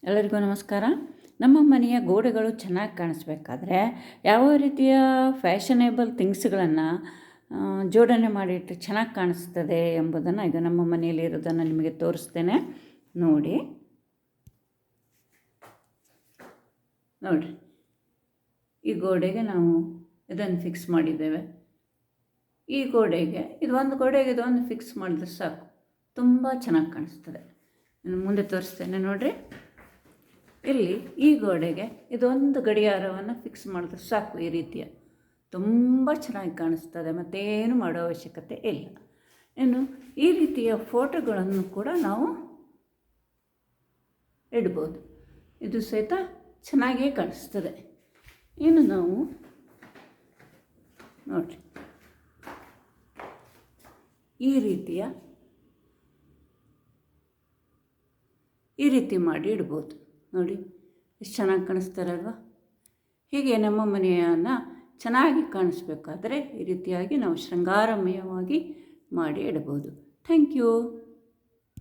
ಎಲ್ಲರಿಗೂ ನಮಸ್ಕಾರ. ನಮ್ಮ ಮನೆಯ ಗೋಡೆಗಳು ಚೆನ್ನಾಗಿ ಕಾಣಿಸ್ಬೇಕಾದ್ರೆ ಯಾವ ರೀತಿಯ ಫ್ಯಾಷನೇಬಲ್ ಥಿಂಗ್ಸ್ಗಳನ್ನು ಜೋಡಣೆ ಮಾಡಿಟ್ಟು ಚೆನ್ನಾಗಿ ಕಾಣಿಸ್ತದೆ ಎಂಬುದನ್ನು ಈಗ ನಮ್ಮ ಮನೆಯಲ್ಲಿ ಇರೋದನ್ನು ನಿಮಗೆ ತೋರಿಸ್ತೇನೆ. ನೋಡಿ, ಈ ಗೋಡೆಗೆ ನಾವು ಇದನ್ನು ಫಿಕ್ಸ್ ಮಾಡಿದ್ದೇವೆ. ಈ ಗೋಡೆಗೆ ಇದೊಂದು ಫಿಕ್ಸ್ ಮಾಡಿದ್ರೆ ಸಾಕು, ತುಂಬ ಚೆನ್ನಾಗಿ ಕಾಣಿಸ್ತದೆ. ನಾನು ಮುಂದೆ ತೋರಿಸ್ತೇನೆ. ನೋಡಿರಿ, ಇಲ್ಲಿ ಈ ಗೋಡೆಗೆ ಇದೊಂದು ಗಡಿಯಾರವನ್ನು ಫಿಕ್ಸ್ ಮಾಡಿದ್ರೆ ಸಾಕು. ಈ ರೀತಿಯ ತುಂಬ ಚೆನ್ನಾಗಿ ಕಾಣಿಸ್ತದೆ, ಮತ್ತೇನು ಮಾಡೋ ಅವಶ್ಯಕತೆ ಇಲ್ಲ. ಇನ್ನು ಈ ರೀತಿಯ ಫೋಟೋಗಳನ್ನು ಕೂಡ ನಾವು ಇಡ್ಬೋದು. ಇದು ಸಹಿತ ಚೆನ್ನಾಗೇ ಕಾಣಿಸ್ತದೆ. ಇನ್ನು ನಾವು ನೋಡಿರಿ, ಈ ರೀತಿ ಮಾಡಿ ಇಡ್ಬೋದು. ನೋಡಿ ಎಷ್ಟು ಚೆನ್ನಾಗಿ ಕಾಣಿಸ್ತಾರಲ್ವ. ಹೀಗೆ ನಮ್ಮ ಮನೆಯನ್ನು ಚೆನ್ನಾಗಿ ಕಾಣಿಸ್ಬೇಕಾದ್ರೆ ಈ ರೀತಿಯಾಗಿ ನಾವು ಶೃಂಗಾರಮಯವಾಗಿ ಮಾಡಿ ಇಡಬಹುದು. Thank you.